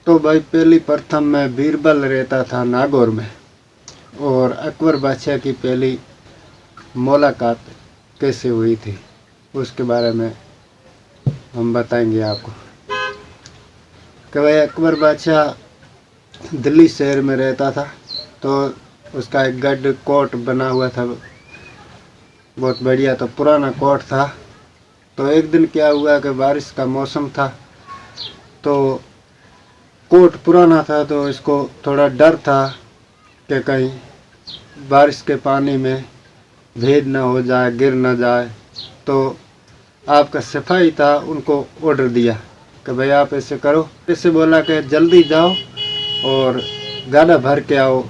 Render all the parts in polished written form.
तो भाई पहली प्रथम में बीरबल रहता था नागौर में, और अकबर बादशाह की पहली मुलाकात कैसे हुई थी उसके बारे में हम बताएंगे आपको। कि भाई अकबर बादशाह दिल्ली शहर में रहता था, तो उसका एक गढ़ कोट बना हुआ था, बहुत बढ़िया, तो पुराना कोट था। तो एक दिन क्या हुआ कि बारिश का मौसम था, तो कोट पुराना था तो इसको थोड़ा डर था कि कहीं बारिश के पानी में भीग न हो जाए, गिर न जाए। तो आपका सिपाही था, उनको ऑर्डर दिया कि भाई आप ऐसे करो, ऐसे बोला कि जल्दी जाओ और गाड़ा भर के आओ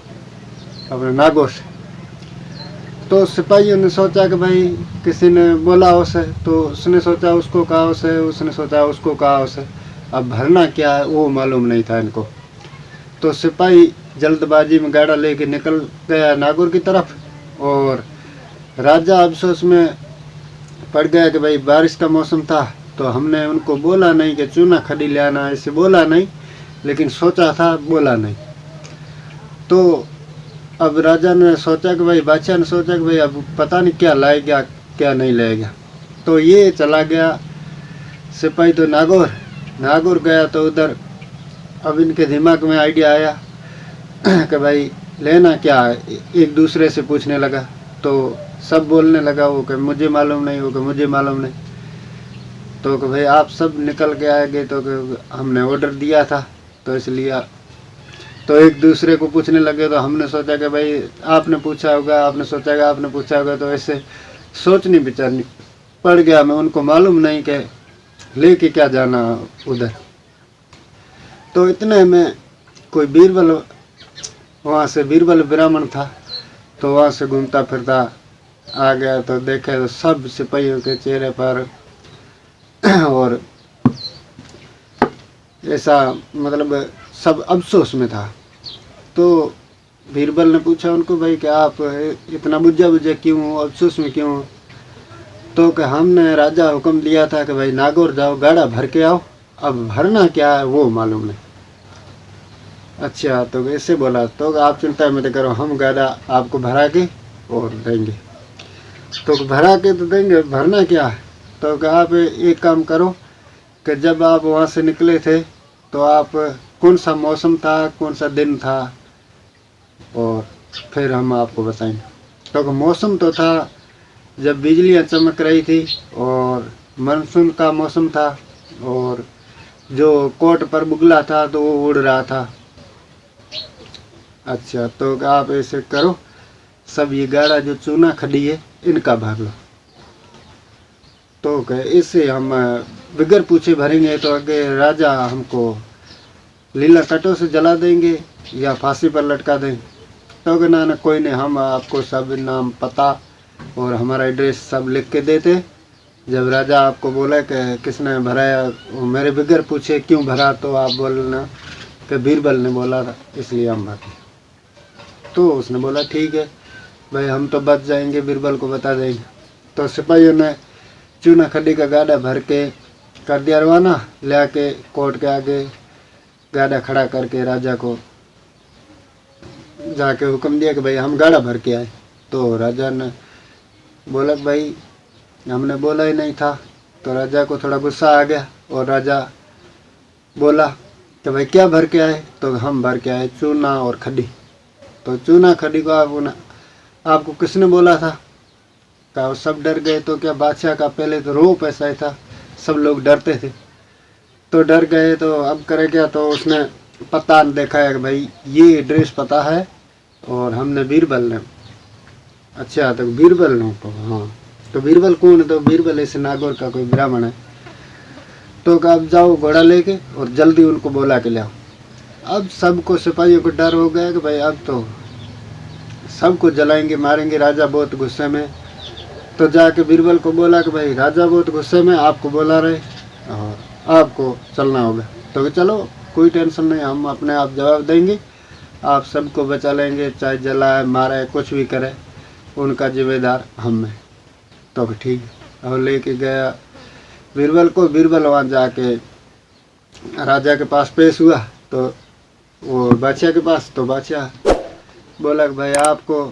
अपने नागौर से। तो सिपाहियों ने सोचा कि भाई किसी ने बोला उसे, तो उसने सोचा उसको कहा उसे, उसने सोचा उसको कहा उसे, अब भरना क्या है वो मालूम नहीं था इनको। तो सिपाही जल्दबाजी में गाड़ा लेके निकल गया नागौर की तरफ, और राजा अफसोस में पड़ गया कि भाई बारिश का मौसम था तो हमने उनको बोला नहीं कि चूना खड़ी ले आना, ऐसे बोला नहीं, लेकिन सोचा था, बोला नहीं। तो अब राजा ने सोचा कि भाई, बादशाह ने सोचा कि भाई अब पता नहीं क्या लाएगा क्या नहीं लाएगा। तो ये चला गया सिपाही तो नागौर गया। तो उधर अब इनके दिमाग में आइडिया आया कि भाई लेना क्या है, एक दूसरे से पूछने लगा। तो सब बोलने लगा वो कि मुझे मालूम नहीं, वो कि मुझे मालूम नहीं। तो कि भाई आप सब निकल के आएंगे, तो कि हमने ऑर्डर दिया था तो इसलिए। तो एक दूसरे को पूछने लगे, तो हमने सोचा कि भाई आपने पूछा होगा, आपने सोचा कि आपने पूछा होगा। तो ऐसे सोचनी विचारनी पड़ गया। मैं उनको मालूम नहीं कि लेके क्या जाना उधर। तो इतने में कोई बीरबल, वहाँ से बीरबल ब्राह्मण था, तो वहाँ से घूमता फिरता आ गया। तो देखे तो सब सिपाहियों के चेहरे पर और ऐसा मतलब सब अफसोस में था। तो बीरबल ने पूछा उनको, भाई कि आप इतना बुझा क्यों, अफसोस में क्यों? तो कि हमने राजा हुक्म दिया था कि भाई नागौर जाओ, गाड़ा भर के आओ, अब भरना क्या है वो मालूम नहीं। अच्छा, तो ऐसे बोला, तो आप चिंता मत करो, हम गाड़ा आपको भरा के और देंगे। तो भरा के तो देंगे, भरना क्या है? तो कि आप एक काम करो कि जब आप वहाँ से निकले थे तो आप कौन सा मौसम था, कौन सा दिन था, और फिर हम आपको बताएंगे। तो मौसम तो था जब बिजलियाँ चमक रही थी और मानसून का मौसम था, और जो कोट पर बुगला था तो वो उड़ रहा था। अच्छा, तो आप ऐसे करो, सब ये गाड़ा जो चूना खड़ी है इनका भर लो। तो कहे इससे हम बगैर पूछे भरेंगे तो आगे राजा हमको लीला कटो से जला देंगे या फांसी पर लटका देंगे। तो कहे ना कोई नहीं, हम आपको सब नाम पता और हमारा एड्रेस सब लिख के देते। जब राजा आपको बोला कि किसने भराया, वो मेरे बगैर पूछे क्यों भरा, तो आप बोलना कि बीरबल ने बोला था इसलिए हम भरते। तो उसने बोला ठीक है भाई, हम तो बच जाएंगे, बीरबल को बता देंगे। तो सिपाहियों ने चूना खड्डी का गाड़ा भर के कर दिया रवाना, ले आके कोर्ट के आगे गाड़ा खड़ा करके राजा को जाके हुक्म दिया कि भाई हम गाड़ा भर के आए। तो राजा ने बोला कि भाई हमने बोला ही नहीं था। तो राजा को थोड़ा गुस्सा आ गया और राजा बोला कि भाई क्या भर के आए? तो हम भर के आए चूना और खड्डी। तो चूना खड्डी को आपको किसने बोला था? कहा सब डर गए। तो क्या बादशाह का पहले तो रोप ऐसा ही था, सब लोग डरते थे, तो डर गए। तो अब करे क्या? तो उसने पता देखा है कि भाई ये एड्रेस पता है और हमने बीरबल ने। अच्छा, तो बीरबल ने तो हाँ, तो बीरबल कौन है? तो बीरबल ऐसे नागौर का कोई ब्राह्मण है। तो अब जाओ घोड़ा लेके और जल्दी उनको बोला के ले आओ। अब सबको सिपाहियों को डर हो गया कि भाई अब तो सबको जलाएंगे मारेंगे। राजा बहुत गुस्से में। तो जाके बीरबल को बोला कि भाई राजा बहुत गुस्से में, आपको बोला रहे और आपको चलना होगा। तो चलो कोई टेंशन नहीं, हम अपने आप जवाब देंगे, आप सबको बचा लेंगे, चाहे जलाए मारे कुछ भी करे, उनका जिम्मेदार हम हैं। तो ठीक है, और लेके गया बीरबल को। बीरबल वहाँ जाके राजा के पास पेश हुआ तो वो बादशाह के पास। तो बादशाह बोला कि भाई आपको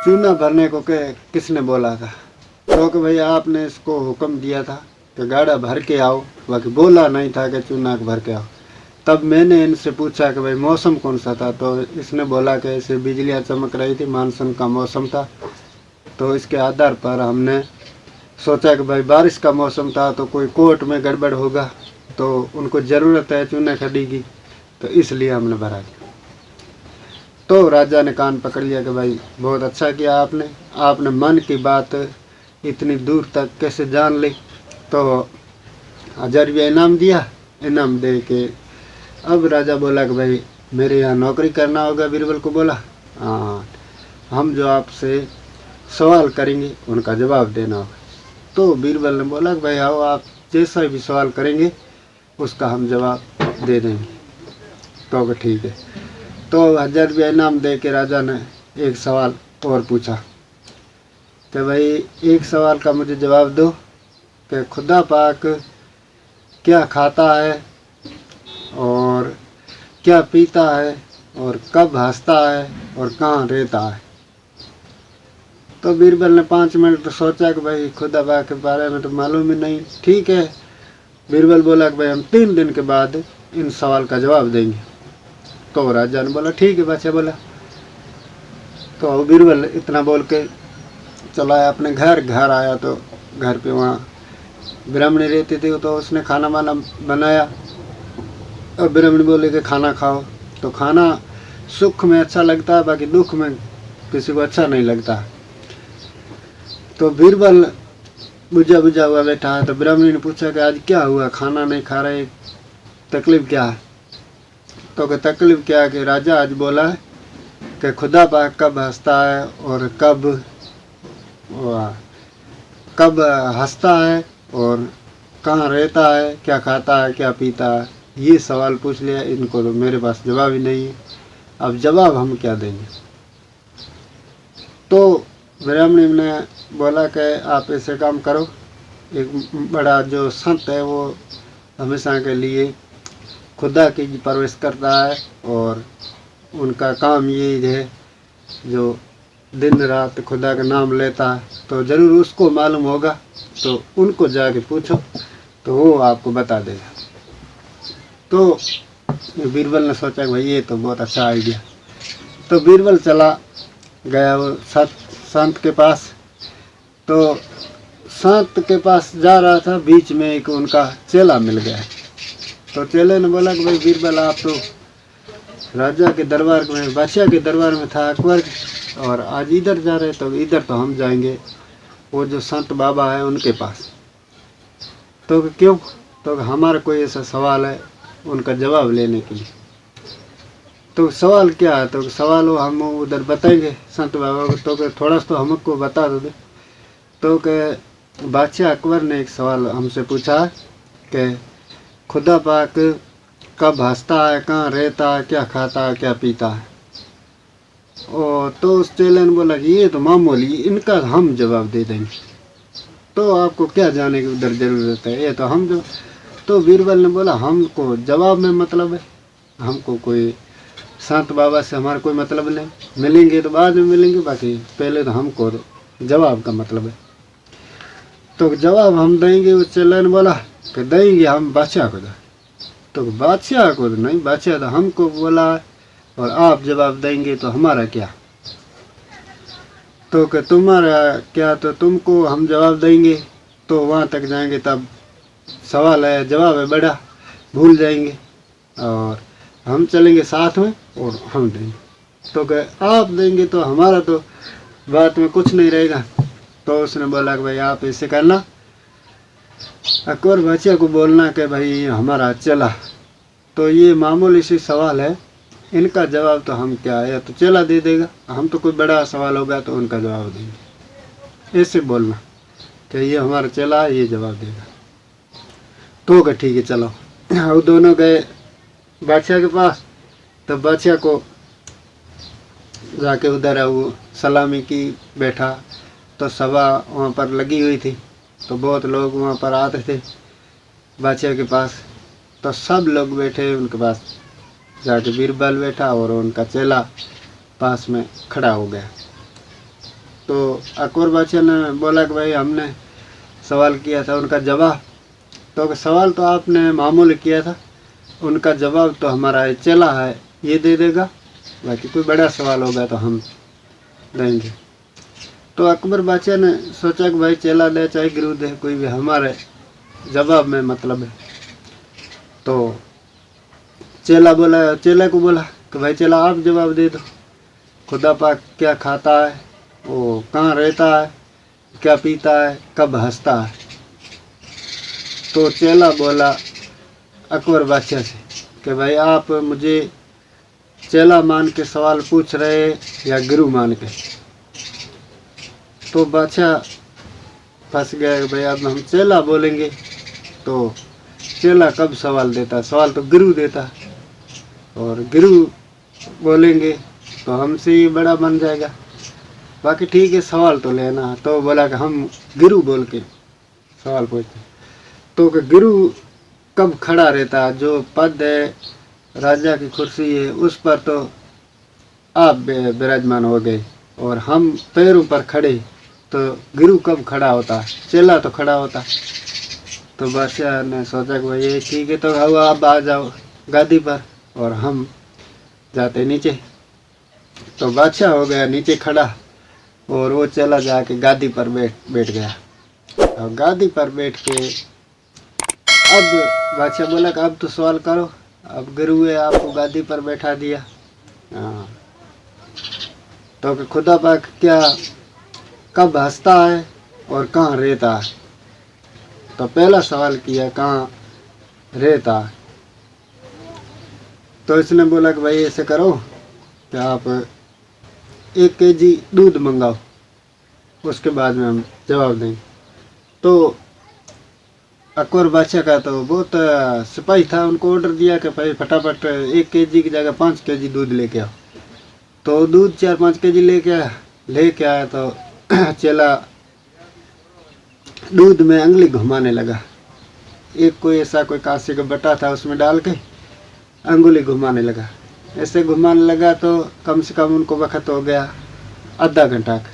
चूना भरने को किसने बोला था? तो कि भाई आपने इसको हुक्म दिया था कि गाड़ा भर के आओ, बाकी बोला नहीं था कि चूना भर के आओ। तब मैंने इनसे पूछा कि भाई मौसम कौन सा था? तो इसने बोला कि ऐसे बिजलियाँ चमक रही थी, मानसून का मौसम था। तो इसके आधार पर हमने सोचा कि भाई बारिश का मौसम था तो कोई कोर्ट में गड़बड़ होगा, तो उनको ज़रूरत है चूना खड़ी की, तो इसलिए हमने भरा दिया। तो राजा ने कान पकड़ लिया कि भाई बहुत अच्छा किया आपने मन की बात इतनी दूर तक कैसे जान ली। तो 1000 रुपया इनाम दिया। इनाम दे के अब राजा बोला कि भाई मेरे यहाँ नौकरी करना होगा। बीरबल को बोला हाँ, हम जो आपसे सवाल करेंगे उनका जवाब देना होगा। तो बीरबल ने बोला कि भाई आओ, आप जैसा भी सवाल करेंगे उसका हम जवाब दे देंगे। तो ठीक है। तो 1000 रुपया इनाम दे के राजा ने एक सवाल और पूछा कि भाई एक सवाल का मुझे जवाब दो कि खुदा पाक क्या खाता है और क्या पीता है और कब हंसता है और कहाँ रहता है। तो बीरबल ने 5 मिनट सोचा कि भाई खुदा पाक के बारे में तो मालूम ही नहीं। ठीक है। बीरबल बोला कि भाई हम 3 दिन के बाद इन सवाल का जवाब देंगे। तो राजा ने बोला ठीक है। बादशाह बोला। तो बीरबल इतना बोल के चला आया अपने घर आया। तो घर पे वहाँ ब्राह्मणी रहती थी, तो उसने खाना वाना बनाया। और ब्राह्मणी बोले कि खाना खाओ। तो खाना सुख में अच्छा लगता है, बाकी दुख में किसी को अच्छा नहीं लगता। तो बीरबल बुझा हुआ बैठा है। तो ब्राह्मणी ने पूछा कि आज क्या हुआ, खाना नहीं खा रहे, तकलीफ क्या है? तो कि तकलीफ क्या है कि राजा आज बोला है कि खुदा पाक कब हंसता है और कब हंसता है और कहाँ रहता है, क्या खाता है, क्या पीता है, ये सवाल पूछ लिया। इनको तो मेरे पास जवाब ही नहीं है। अब जवाब हम क्या देंगे? तो ब्राह्मणी ने बोला कि आप ऐसे काम करो, एक बड़ा जो संत है वो हमेशा के लिए खुदा की परवरिश करता है और उनका काम यही है जो दिन रात खुदा का नाम लेता है, तो ज़रूर उसको मालूम होगा। तो उनको जाके पूछो तो वो आपको बता देगा। तो बीरबल ने सोचा कि भाई ये तो बहुत अच्छा आइडिया। तो बीरबल चला गया वो संत के पास। तो संत के पास जा रहा था, बीच में एक उनका चेला मिल गया। तो चेले ने बोला कि भाई बीरबल आप तो राजा के दरबार में, बादशाह के दरबार में था अकबर, और आज इधर जा रहे, तो इधर तो हम जाएंगे वो जो संत बाबा है उनके पास। तो क्यों? तो हमारा कोई ऐसा सवाल है उनका जवाब लेने के लिए। तो सवाल क्या है? तो सवाल वो हम उधर बताएंगे संत बाबा को। तो थोड़ा सा तो हमको बता दो। तो कि बादशाह अकबर ने एक सवाल हमसे पूछा कि खुदा पाक कब हंसता है, कहाँ रहता है, क्या खाता है, क्या पीता है। और तो उस चेले ने बोला कि ये तो मामूली, इनका हम जवाब दे देंगे, तो आपको क्या जाने की उधर ज़रूरत है, ये तो हम जो। तो बीरबल ने बोला हमको जवाब में मतलब है, हमको कोई संत बाबा से हमारा कोई मतलब नहीं, मिलेंगे तो बाद में मिलेंगे, बाकी पहले तो हमको जवाब का मतलब है। तो जवाब हम देंगे। उस चेले ने बोला कि देंगे हम बादशाह को। तो बादशाह को तो नहीं, बादशाह तो हमको बोला है और आप जवाब देंगे तो हमारा क्या। तो कि तुम्हारा क्या, तो तुमको हम जवाब देंगे तो वहाँ तक जाएंगे, तब सवाल है जवाब है बड़ा, भूल जाएंगे, और हम चलेंगे साथ में और हम देंगे। तो कि आप देंगे तो हमारा तो बात में कुछ नहीं रहेगा। तो उसने बोला कि भाई आप ऐसे करना, अकबर बादशाह को बोलना कि भाई हमारा चला, तो ये मामूली सी सवाल है, इनका जवाब तो हम क्या है, तो चला दे देगा, हम तो कोई बड़ा सवाल होगा तो उनका जवाब देंगे। ऐसे बोलना कि ये हमारा चला, ये जवाब देगा। तो कि ठीक है चलो। वो दोनों गए बादशाह के पास। तो बादशाह को जाके उधर वो सलामी की बैठा। तो सभा वहाँ पर लगी हुई थी, तो बहुत लोग वहाँ पर आते थे बादशाह के पास। तो सब लोग बैठे उनके पास जाके बीरबल बैठा और उनका चेला पास में खड़ा हो गया। तो अकबर बादशाह ने बोला कि भाई हमने सवाल किया था, उनका जवाब तो सवाल तो आपने मामूली किया था, उनका जवाब तो हमारा ये चेला है ये दे देगा, बाकी कोई बड़ा सवाल होगा तो हम देंगे। तो अकबर बादशाह ने सोचा कि भाई चेला दे चाहे गुरु दे, कोई भी हमारे जवाब में मतलब है। तो चेला को बोला कि भाई चेला आप जवाब दे दो, खुदा पाक क्या खाता है, वो कहाँ रहता है, क्या पीता है, कब हंसता है। तो चेला बोला अकबर बादशाह से कि भाई आप मुझे चेला मान के सवाल पूछ रहे या गुरु मान के। तो बादशाह फंस गया कि भाई अब हम चेला बोलेंगे तो चेला कब सवाल देता, सवाल तो गुरु देता, और गुरु बोलेंगे तो हमसे ही बड़ा बन जाएगा, बाकी ठीक है सवाल तो लेना। तो बोला कि हम गुरु बोल के सवाल पूछते। तो कि गुरु कब खड़ा रहता, जो पद है राजा की कुर्सी है उस पर तो आप विराजमान हो गए और हम पैरों पर खड़े, तो गुरु कब खड़ा होता, चेला तो खड़ा होता। तो बादशाह ने सोचा कि भाई ठीक है तो अब आ जाओ गादी पर और हम जाते नीचे। तो बादशाह हो गया नीचे खड़ा और वो चला जाके गादी पर बैठ गया। और गादी पर बैठ के अब बादशाह बोला कि अब तो सवाल करो, अब गुरु है आपको गादी पर बैठा दिया। हाँ, तो कि खुदा पाक क्या कब हंसता है और कहाँ रहता है। तो पहला सवाल किया कहाँ रहता है। तो इसने बोला कि भाई ऐसे करो कि आप 1 kg दूध मंगाओ, उसके बाद में हम जवाब देंगे। तो अकबर बादशाह का तो बहुत सिपाही था, उनको ऑर्डर दिया कि भाई फटाफट 1 kg की जगह 5 kg दूध लेके आओ। तो दूध 4-5 kg लेके आया। तो चेला दूध में अंगुली घुमाने लगा, एक कोई ऐसा कोई कांसे का बटा था उसमें डाल के अंगुली घुमाने लगा। ऐसे घुमाने लगा तो कम से कम उनको वक्त हो गया आधा घंटा का।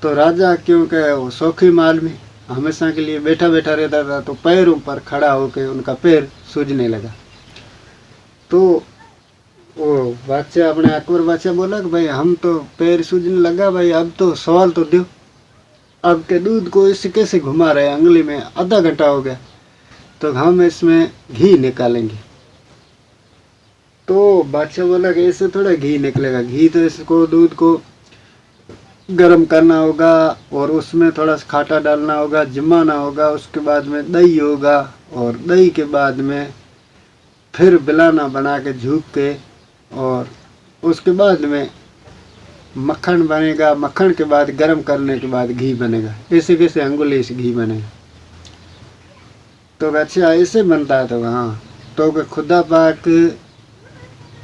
तो राजा क्योंकि वो शौकी माल में हमेशा के लिए बैठा बैठा रहता था, तो पैरों पर खड़ा होकर उनका पैर सूजने लगा। तो वो बादशाह अपने अकबर बादशाह बोला कि भाई हम तो पैर सूजने लगा, भाई अब तो सवाल तो दो, अब के दूध को इसे कैसे घुमा रहे हैं, अंगुली में आधा घंटा हो गया, तो हम इसमें घी निकालेंगे। तो बादशाह बोला कि ऐसे थोड़ा घी निकलेगा, घी तो इसको दूध को गरम करना होगा और उसमें थोड़ा सा खाटा डालना होगा, जमाना होगा, उसके बाद में दही होगा और दही के बाद में फिर बिलाना बना के झूक के, और उसके बाद में मक्खन बनेगा, मक्खन के बाद गरम करने के बाद घी बनेगा। ऐसे कैसे अंगुली से घी बनेगा। तो अच्छा ऐसे बनता है। तो हाँ, तो खुदा पाक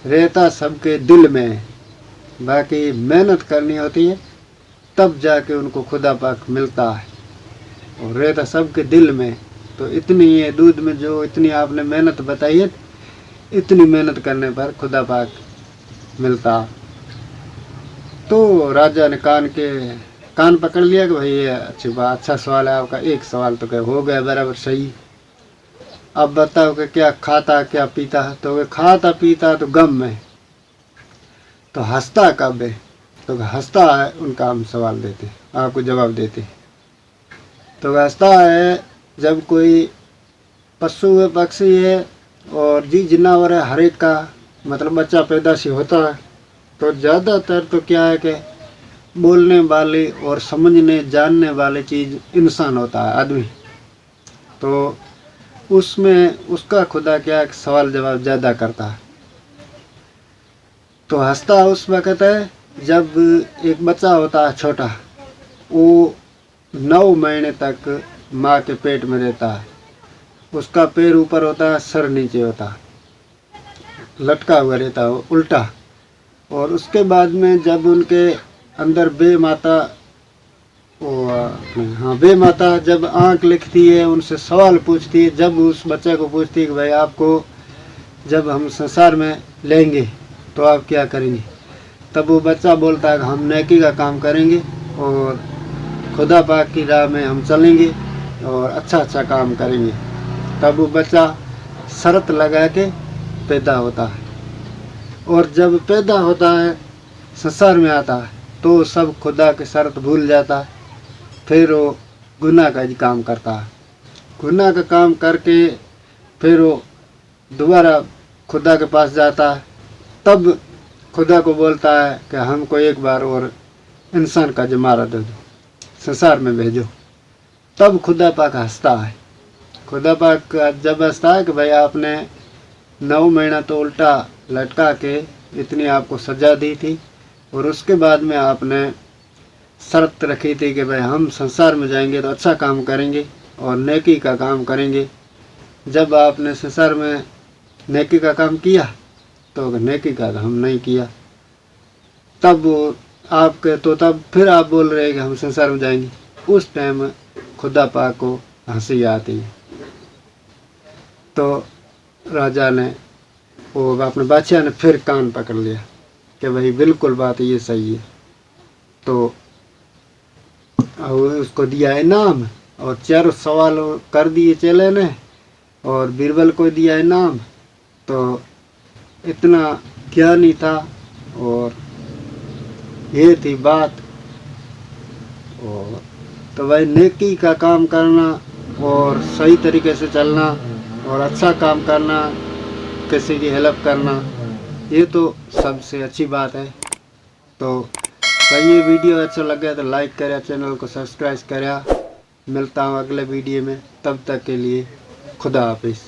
रहता सबके दिल में, बाकी मेहनत करनी होती है तब जाके उनको खुदा पाक मिलता है, और रहता सबके दिल में। तो इतनी ये दूध में जो इतनी आपने मेहनत बताई है, इतनी मेहनत करने पर खुदा पाक मिलता। तो राजा ने कान पकड़ लिया कि भाई ये अच्छी बात, अच्छा सवाल है आपका, एक सवाल तो हो गया बराबर सही। अब बताओ कि क्या खाता क्या पीता। तो खाता पीता तो गम में, तो हंसता कब है। तो हंसता है उनका हम सवाल देते, आपको जवाब देते। तो हंसता है जब कोई पशु है, पक्षी है और जी जानवर है, हर एक का मतलब बच्चा पैदाशी होता है। तो ज़्यादातर तो क्या है कि बोलने वाले और समझने जानने वाले चीज़ इंसान होता है, आदमी। तो उसमें उसका खुदा क्या सवाल जवाब ज़्यादा करता है। तो हंसता उस वक़्त है जब एक बच्चा होता है छोटा, वो 9 महीने तक माँ के पेट में रहता है, उसका पैर ऊपर होता है, सर नीचे होता है, लटका हुआ रहता है उल्टा। और उसके बाद में जब उनके अंदर बे माता हाँ, वे माता जब आँख लिखती है, उनसे सवाल पूछती है, जब उस बच्चे को पूछती है कि भाई आपको जब हम संसार में लेंगे तो आप क्या करेंगे, तब वो बच्चा बोलता है कि हम नेकी का काम करेंगे और खुदा पाक की राह में हम चलेंगे और अच्छा काम करेंगे। तब वो बच्चा शर्त लगा के पैदा होता है, और जब पैदा होता है संसार में आता है तो सब खुदा की शर्त भूल जाता है। फिर वो गुनाह का ही काम करता है, गुनाह का काम करके फिर वो दोबारा खुदा के पास जाता है। तब खुदा को बोलता है कि हमको एक बार और इंसान का जमारा दे दो, संसार में भेजो। तब खुदा पाक हंसता है, खुदा पाक जब हंसता है कि भाई आपने 9 महीना तो उल्टा लटका के इतनी आपको सज़ा दी थी, और उसके बाद में आपने शर्त रखी थी कि भाई हम संसार में जाएंगे तो अच्छा काम करेंगे और नेकी का काम करेंगे। जब आपने संसार में नेकी का काम किया तो नेकी का काम नहीं किया, तब वो आपके तो तब फिर आप बोल रहे हैं कि हम संसार में जाएंगे। उस टाइम खुदा पाक को हंसी आती है। तो राजा ने वो अपने बादशाह ने फिर कान पकड़ लिया कि भाई बिल्कुल बात ये सही है। तो उसको दिया इनाम, और 4 सवाल कर दिए चेले ने, और बीरबल को दिया इनाम। तो इतना ज्ञानी था, और ये थी बात। और तो भाई नेकी का काम करना और सही तरीके से चलना और अच्छा काम करना, किसी की हेल्प करना, ये तो सबसे अच्छी बात है। तो भाई ये वीडियो अच्छा लगे तो लाइक करें, चैनल को सब्सक्राइब करें। मिलता हूँ अगले वीडियो में, तब तक के लिए खुदा हाफिज़।